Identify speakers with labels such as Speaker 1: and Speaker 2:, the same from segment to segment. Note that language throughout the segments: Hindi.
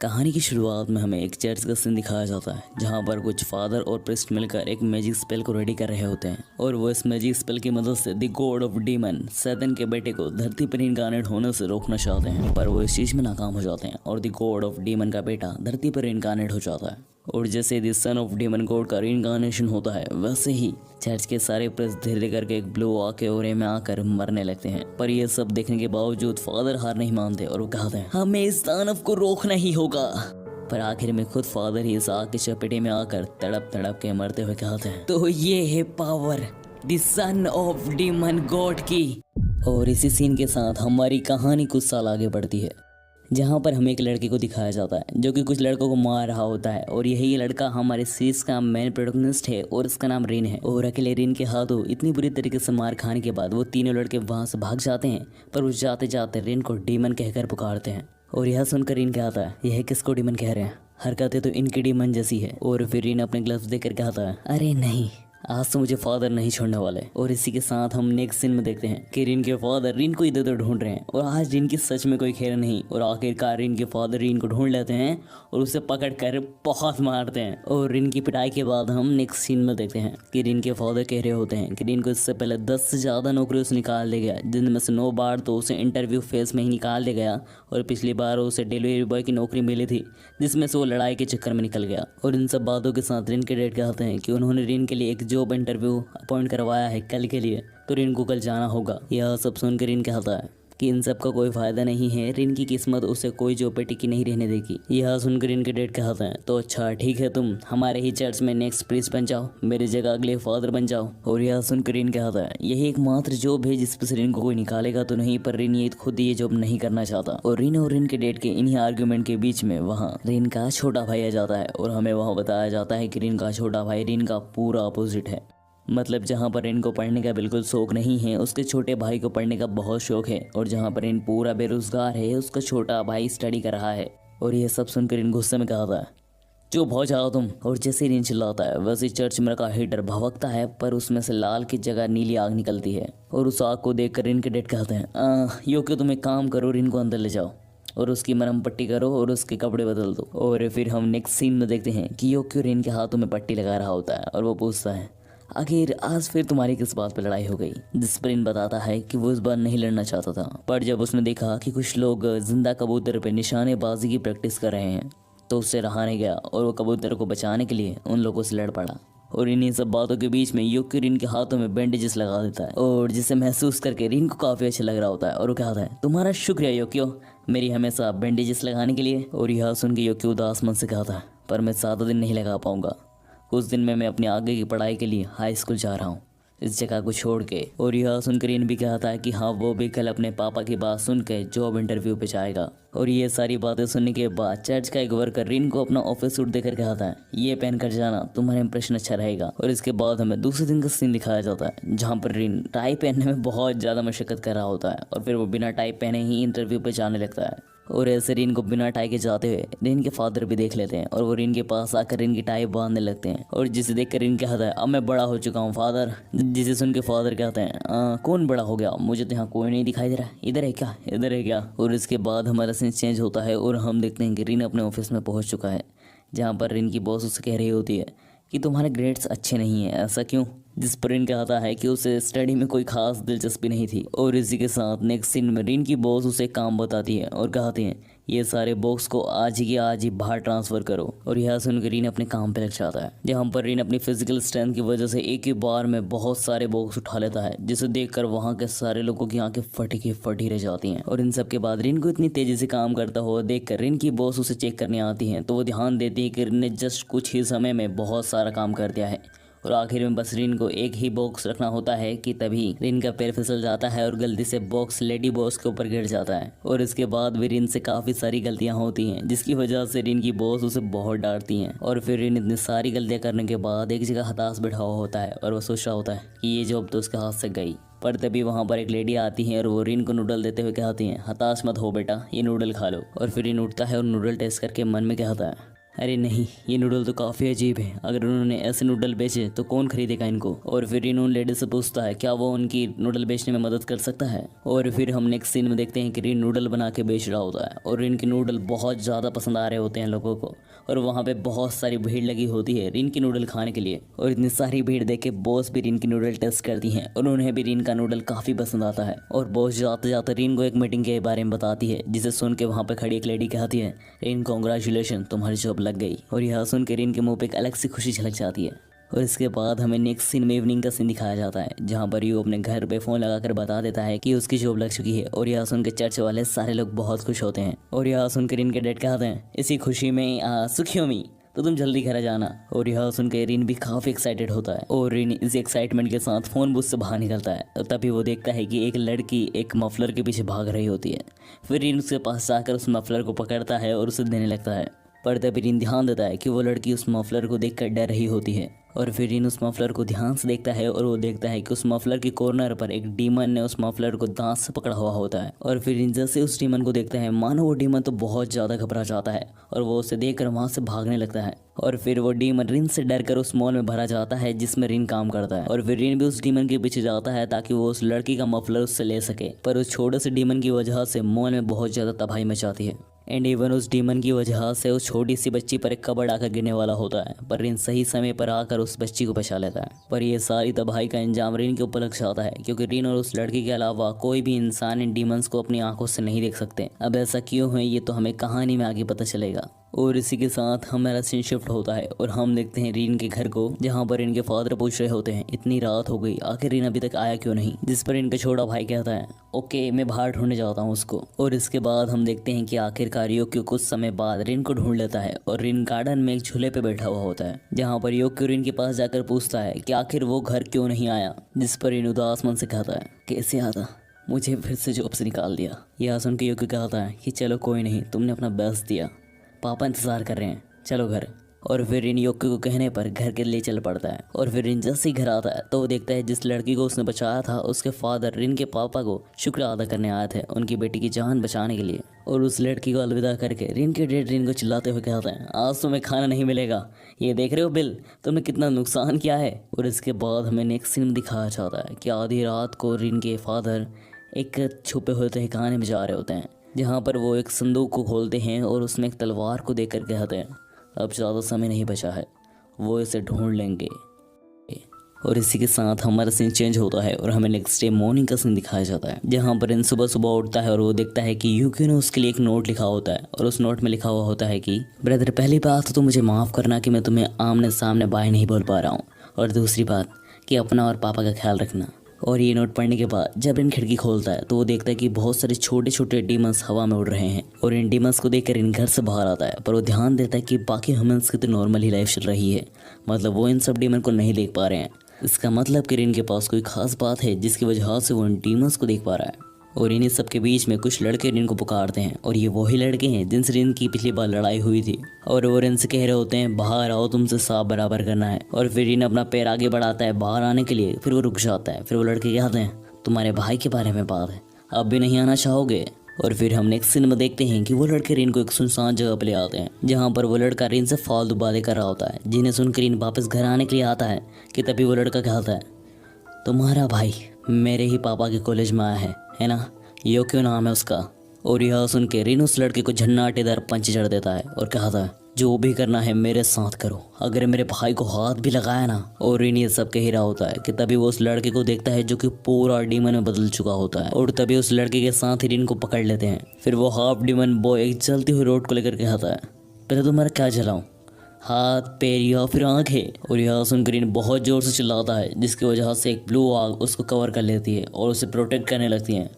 Speaker 1: कहानी की शुरुआत में हमें एक चर्च का सीन दिखाया जाता है जहाँ पर कुछ फादर और प्रिस्ट मिलकर एक मैजिक स्पेल को रेडी कर रहे होते हैं और वो इस मैजिक स्पेल की मदद से the god of demon Satan के बेटे को धरती पर इनकारनेट होने से रोकना चाहते हैं, पर वो इस चीज में नाकाम हो जाते हैं और द गॉड ऑफ डीमन का बेटा धरती पर इनकारनेट हो जाता है। और जैसे the son of demon God का इनकारनेशन होता है वैसे ही चर्च के सारे प्रेस धीरे करके एक ब्लो आके ओरे में आकर मरने लगते हैं। पर ये सब देखने के बावजूद फादर हार नहीं मानते और वो कहते हैं हमें इस दानव को रोकना ही होगा। पर आखिर में खुद फादर ही इस आग के चपेटे में आकर तड़प तड़प के मरते हुए कहते हैं तो ये है power the son of demon God की। और इसी सीन के साथ हमारी कहानी कुछ साल आगे बढ़ती है जहाँ पर हमें एक लड़के को दिखाया जाता है जो कि कुछ लड़कों को मार रहा होता है और यही लड़का हमारे सीरीज का मेन प्रोटैगनिस्ट है और इसका नाम रिन है। और अकेले रिन के हाथों इतनी बुरी तरीके से मार खाने के बाद वो तीनों लड़के वहाँ से भाग जाते हैं, पर वो जाते जाते रिन को डीमन कहकर पुकारते हैं। और यह सुनकर रिन कहता है यह किसको डीमन कह रहे हैं, हरकतें तो इनकी डीमन जैसी है। और फिर रिन अपने ग्लव्स देकर कहता है अरे नहीं, आज तो मुझे फादर नहीं छोड़ने वाले। और इसी के साथ हम नेक्स्ट सीन में देखते हैं कि रिन के फादर रिन को इधर उधर ढूंढ रहे हैं और आज रिन की सच में कोई खेल नहीं। और आखिरकार रिन के फादर रिन को ढूंढ लेते हैं और उसे पकड़ कर बहुत मारते हैं। और रिन की पिटाई के बाद हम नेक्स्ट सीन में देखते हैं कि रिन के फादर कह रहे होते हैं कि रिन को इससे पहले 10 से ज़्यादा नौकरियों से निकाल दिया गया, जिनमें से 9 बार तो उसे इंटरव्यू फेस में ही निकाल दिया गया और पिछली बार उसे डिलीवरी बॉय की नौकरी मिली थी जिसमें से वो लड़ाई के चक्कर में निकल गया। और इन सब बातों के साथ रिन के डैड कहते हैं कि उन्होंने रिन के लिए एक जॉब इंटरव्यू अपॉइंट करवाया है कल के लिए, तो रिन को कल जाना होगा। यह सब सुनकर रिन कहता है कि इन सब का कोई फायदा नहीं है, रिन की किस्मत उसे कोई जॉब पे टिकी नहीं रहने देगी। यह सुनकर रिन के डैड कहते हैं तो अच्छा ठीक है, तुम हमारे ही चर्च में नेक्स्ट प्रीस्ट बन जाओ, मेरी जगह अगले फादर बन जाओ। और यह सुनकर रिन कहता है यही एकमात्र जॉब है जिस पर से रिन को कोई निकालेगा तो नहीं, पर रिन ये खुद ये जॉब नहीं करना चाहता। और रिन के डैड के इन्हीं आर्ग्यूमेंट के बीच में वहाँ रिन का छोटा भाई आ जाता है और हमें वहाँ बताया जाता है कि रिन का छोटा भाई रिन का पूरा अपोजिट है। मतलब जहाँ पर रिन को पढ़ने का बिल्कुल शौक नहीं है उसके छोटे भाई को पढ़ने का बहुत शौक है, और जहाँ पर रिन पूरा बेरोजगार है उसका छोटा भाई स्टडी कर रहा है। और ये सब सुनकर रिन गुस्से में कहता है चुप हो जाओ तुम। और जैसे रिन चिल्लाता है वैसे चर्च में रखा हीटर भभकता है, पर उसमें से लाल की जगह नीली आग निकलती है। और उस आग को देख कर रिन के डैड कहते हैं यो कि तुम एक काम करो, रिन को अंदर ले जाओ और उसकी मरहम पट्टी करो और उसके कपड़े बदल दो। और फिर हम नेक्स्ट सीन में देखते हैं कि यो क्यों रिन के हाथों में पट्टी लगा रहा होता है और वो पूछता है आखिर आज फिर तुम्हारी किस बात पर लड़ाई हो गई। जिस पर रिन बताता है कि वो इस बार नहीं लड़ना चाहता था, पर जब उसने देखा कि कुछ लोग जिंदा कबूतर पे निशानेबाजी की प्रैक्टिस कर रहे हैं तो उससे रहा नहीं गया और वो कबूतर को बचाने के लिए उन लोगों से लड़ पड़ा। और इन्हीं सब बातों के बीच में योक्यो रिन के हाथों में बैंडेजेस लगा देता है और जिसे महसूस करके रिन को काफ़ी अच्छा लग रहा होता है। और वो कहता है तुम्हारा शुक्रिया योक्यो मेरी हमेशा बैंडेजेस लगाने के लिए। और यह सुन के योक्यो उदास मन से कहता है पर मैं 7 दिन नहीं लगा पाऊंगा, कुछ दिन में मैं अपनी आगे की पढ़ाई के लिए हाई स्कूल जा रहा हूँ इस जगह को छोड़ के। और यह सुनकर रिन भी कहता है कि हाँ वो भी कल अपने पापा की बात सुन के जॉब इंटरव्यू पे जाएगा। और ये सारी बातें सुनने के बाद चर्च का एक वर्कर रिन को अपना ऑफिस सूट देकर कहता है ये पहन कर जाना, तुम्हारा इंप्रेशन अच्छा रहेगा। और इसके बाद हमें दूसरे दिन का सीन दिखाया जाता है जहाँ पर रिन टाई पहनने में बहुत ज़्यादा मशक्कत कर रहा होता है और फिर वो बिना टाई पहने ही इंटरव्यू पे जाने लगता है। और ऐसे रिन को बिना टाई के जाते हुए रिन के फादर भी देख लेते हैं और वो रिन के पास आकर रिन की टाई बांधने लगते हैं। और जिसे देखकर रिन कहता है अब मैं बड़ा हो चुका हूँ फादर। जिसे सुन के फादर कहते हैं कौन बड़ा हो गया, मुझे तो यहाँ कोई नहीं दिखाई दे रहा, इधर है क्या, इधर है क्या। और इसके बाद हमारा सीन चेंज होता है और हम देखते हैं कि रिन अपने ऑफिस में पहुँच चुका है जहाँ पर रिन की बॉस उससे कह रही होती है कि तुम्हारे ग्रेड्स अच्छे नहीं हैं, ऐसा क्यों। जिस पर रिन कहता है कि उसे स्टडी में कोई खास दिलचस्पी नहीं थी। और इसी के साथ नेक्स्ट सीन में रिन की बॉस उसे काम बताती है और कहती है ये सारे बॉक्स को आज ही के आज ही बाहर ट्रांसफ़र करो। और यह सुनकर रिन अपने काम पे लग जाता है जहाँ पर रिन अपनी फिजिकल स्ट्रेंथ की वजह से एक ही बार में बहुत सारे बॉक्स उठा लेता है, जिसे देखकर वहाँ के सारे लोगों की आंखें फटी की फटी रह जाती हैं। और इन सब के बाद रिन को इतनी तेजी से काम करता हुआ देखकर रिन की बॉस उसे चेक करने आती है तो वो ध्यान देती है कि रिन ने जस्ट कुछ ही समय में बहुत सारा काम कर दिया है। और आखिर में बस रिन को एक ही बॉक्स रखना होता है कि तभी रिन का पैर फिसल जाता है और गलती से बॉक्स लेडी बॉस के ऊपर गिर जाता है। और इसके बाद भी रिन से काफ़ी सारी गलतियां होती हैं जिसकी वजह से रिन की बॉस उसे बहुत डांटती हैं। और फिर रिन इतनी सारी गलतियां करने के बाद एक जगह हताश बैठा हुआ होता है और वह सोच रहा होता है कि ये जॉब तो उसके हाथ से गई। पर तभी वहाँ पर एक लेडी आती है और वो रिन को नूडल देते हुए कहती हैं हताश मत हो बेटा, ये नूडल खा लो। और फिर रिन उठता है और नूडल टेस्ट करके मन में कहता है अरे नहीं, ये नूडल तो काफ़ी अजीब है। अगर उन्होंने ऐसे नूडल बेचे तो कौन खरीदेगा इनको। और फिर रीन उन लेडी से पूछता है क्या वो उनकी नूडल बेचने में मदद कर सकता है। और फिर हम नेक्स्ट सीन में देखते हैं कि रीन नूडल बना के बेच रहा होता है और रीन के नूडल बहुत ज़्यादा पसंद आ रहे होते हैं लोगों को। और वहाँ पे बहुत सारी भीड़ लगी होती है रीन की नूडल खाने के लिए। और इतनी सारी भीड़ देख के बॉस भी रीन की नूडल टेस्ट करती हैं और उन्हें भी रीन का नूडल काफ़ी पसंद आता है। और बॉस जाते जाते रीन को एक मीटिंग के बारे में बताती है, जिसे सुन के वहाँ पे खड़ी एक लेडी कहती है, रीन कॉन्ग्रेचुलेशन, तुम्हारी जॉब लग गई। और यह सुन के रीन के मुंह पे एक अलग सी खुशी झलक जाती है। और इसके बाद हमें नेक्स्ट सीन में इवनिंग का सीन दिखाया जाता है, जहाँ पर यू अपने घर पे फ़ोन लगाकर बता देता है कि उसकी जॉब लग चुकी है। और यह सुन के चर्च वाले सारे लोग बहुत खुश होते हैं। और यह सुन के रीन के डैड कहते हैं, इसी खुशी में सुखियों में तो तुम जल्दी घर आ जाना। और यह सुन के रीन भी काफ़ी एक्साइटेड होता है और रीन इस एक्साइटमेंट के साथ फ़ोन बूथ से बाहर निकलता है। और तभी वो देखता है कि एक लड़की एक मफलर के पीछे भाग रही होती है। फिर रीन उसके पास जाकर उस मफलर को पकड़ता है और उसे देने लगता है। पर तभी रीन ध्यान देता है कि वो लड़की उस मफलर को देखकर डर रही होती है। और फिर रीन उस मफलर को ध्यान से देखता है और वो देखता है कि उस मफलर के कॉर्नर पर एक डीमन ने उस मफलर को दांत से पकड़ा हुआ होता है। और फिर रीन जैसे उस डीमन को देखता है, मानो वो डीमन तो बहुत ज़्यादा घबरा जाता है और वो उसे देखकर वहाँ से भागने लगता है। और फिर वो डीमन रीन से डरकर उस मॉल में भरा जाता है जिसमें रीन काम करता है। और फिर रीन भी उस डीमन के पीछे जाता है ताकि वो उस लड़की का मफलर उससे ले सके। पर उस छोटे से डीमन की वजह से मॉल में बहुत ज़्यादा तबाही मचाती है। एंड इवन उस डीमन की वजह से उस छोटी सी बच्ची पर एक कबड़ आकर गिरने वाला होता है, पर रीन सही समय पर आकर उस बच्ची को बचा लेता है। पर यह सारी तबाही का अंजाम रीन के ऊपर लग जाता है, क्योंकि रीन और उस लड़की के अलावा कोई भी इंसान इन डीमंस को अपनी आंखों से नहीं देख सकते। अब ऐसा क्यों है ये तो हमें कहानी में आगे पता चलेगा। और इसी के साथ हमारा सीन शिफ्ट होता है और हम देखते हैं रीन के घर को, जहाँ पर इनके फादर पूछ रहे होते हैं, इतनी रात हो गई, आखिर रीन अभी तक आया क्यों नहीं। जिस पर इनका छोटा भाई कहता है, ओके मैं बाहर ढूंढने जाता हूँ उसको। और इसके बाद हम देखते हैं कि आखिरकार योक्यो कुछ समय बाद रीन को ढूंढ लेता है और रीन गार्डन में एक झूले पे बैठा हुआ होता है, जहाँ पर योक्यो रीन के पास जाकर पूछता है कि आखिर वो घर क्यों नहीं आया। जिस पर रीन उदास मन से कहता है, कैसे आता, मुझे फिर से जॉब से निकाल दिया। यह सुन के योक्यो कहता है कि चलो कोई नहीं, तुमने अपना बेस्ट दिया, पापा इंतज़ार कर रहे हैं, चलो घर। और फिर रीन योक्यो को कहने पर घर के लिए चल पड़ता है। और फिर रीन जैसे ही घर आता है तो वो देखता है जिस लड़की को उसने बचाया था उसके फादर रीन के पापा को शुक्र अदा करने आए थे उनकी बेटी की जान बचाने के लिए। और उस लड़की को अलविदा करके रीन के डैड रीन को चिल्लाते हुए कहते हैं, आज तुम्हें खाना नहीं मिलेगा, ये देख रहे हो बिल, तुमने कितना नुकसान किया है। और इसके बाद हमें नेक्स्ट सीन दिखाया जाता है कि आधी रात को रीन के फादर एक छुपे हुए ठिकाने में जा रहे होते हैं, जहाँ पर वो एक संदूक को खोलते हैं और उसमें एक तलवार को देखकर कहते हैं, अब ज़्यादा समय नहीं बचा है, वो इसे ढूंढ लेंगे। और इसी के साथ हमारा सीन चेंज होता है और हमें नेक्स्ट डे मॉर्निंग का सीन दिखाया जाता है, जहाँ पर इन सुबह सुबह उठता है और वो देखता है कि यूकी ने उसके लिए एक नोट लिखा होता है। और उस नोट में लिखा हुआ होता है कि ब्रदर, पहली बात तो मुझे माफ़ करना कि मैं तुम्हें आमने सामने बाय नहीं बोल पा रहा हूँ, और दूसरी बात कि अपना और पापा का ख्याल रखना। और ये नोट पढ़ने के बाद जब इन खिड़की खोलता है तो वो देखता है कि बहुत सारे छोटे छोटे डीमंस हवा में उड़ रहे हैं। और इन डीमंस को देखकर इन घर से बाहर आता है, पर वो ध्यान देता है कि बाकी ह्यूमंस की तो नॉर्मल ही लाइफ चल रही है, मतलब वो इन सब डीमन को नहीं देख पा रहे हैं। इसका मतलब कि इनके पास कोई खास बात है जिसकी वजह से वो इन डीमंस को देख पा रहा है। और इन्हीं सब के बीच में कुछ लड़के रिन को पुकारते हैं, और ये वही लड़के हैं जिनसे रिन की पिछली बार लड़ाई हुई थी। और वो रिन से कह रहे होते हैं, बाहर आओ, तुमसे साफ बराबर करना है। और फिर रिन अपना पैर आगे बढ़ाता है बाहर आने के लिए, फिर वो रुक जाता है। फिर वो लड़के कहते हैं, तुम्हारे भाई के बारे में बात है, अब भी नहीं आना चाहोगे। और फिर हम नेक्स्ट सीन में देखते हैं कि वो लड़के रिन को एक सुनसान जगह पर ले आते हैं, जहाँ पर वो लड़का रिन से फालतू बातें कर रहा होता है, जिन्हें सुनकर रिन वापस घर आने के लिए आता है कि तभी वो लड़का कहता है, तुम्हारा भाई मेरे ही पापा के कॉलेज में आया है ना, योक्यो नाम है उसका। और यह सुन के रिन उस लड़के को झन्नाटेदार पंच चढ़ देता है और कहता है, जो भी करना है मेरे साथ करो, अगर मेरे भाई को हाथ भी लगाया ना। और रिन ये सब कह ही रहा होता है कि तभी वो उस लड़के को देखता है जो कि पूरा डीमन में बदल चुका होता है। और तभी उस लड़के के साथ ही रिन को पकड़ लेते हैं। फिर वो हाफ डीमन बॉय एक जलती हुई रोड को लेकर कहता है, पहले तुम्हारा क्या जलाऊं, हाथ, पैर या फिर आंखें। और यह सुनकर रिन बहुत जोर से चिल्लाता है, जिसकी वजह से एक ब्लू आग उसको कवर कर लेती है और उसे प्रोटेक्ट करने लगती है।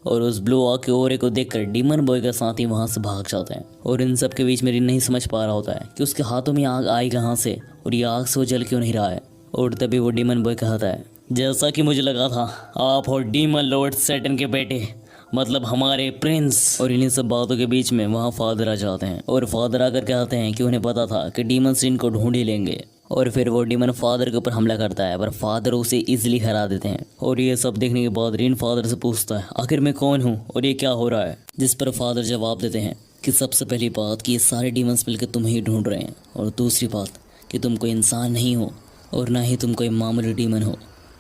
Speaker 1: और उस ब्लू आग के ओरे को देखकर डीमन बॉय का साथी वहाँ से भाग जाते हैं। और इन सब के बीच में रिन नहीं समझ पा रहा होता है कि उसके हाथों में आग आई कहाँ से और ये आग से वो जल क्यों नहीं रहा है। और तभी वो डीमन बॉय कहता है, जैसा कि मुझे लगा था, आप हो डीमन लॉर्ड सैटर्न के बेटे, मतलब हमारे प्रिंस। और इन्हीं सब बातों के बीच में वहाँ फादर आ जाते हैं, और फादर आकर कहते हैं कि उन्हें पता था कि डीमंस इनको ढूंढ ही लेंगे। और फिर वो डीमन फादर के ऊपर हमला करता है, पर फादर उसे इजीली हरा देते हैं। और ये सब देखने के बाद रिन फादर से पूछता है, आखिर मैं कौन हूँ और ये क्या हो रहा है। जिस पर फादर जवाब देते हैं, कि सबसे पहली बात कि ये सारे डीमंस मिलकर तुम्हें ही ढूंढ रहे हैं, और दूसरी बात कि तुम कोई इंसान नहीं हो और ना ही तुम कोई मामूली डीमन हो।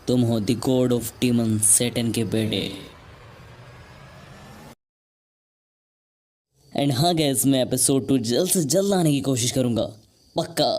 Speaker 1: तुम हो the god of demon, Satan के बेटे। एंड हाँ गैस, मैं एपिसोड 2 जल्द से जल्द आने की कोशिश करूँगा, पक्का।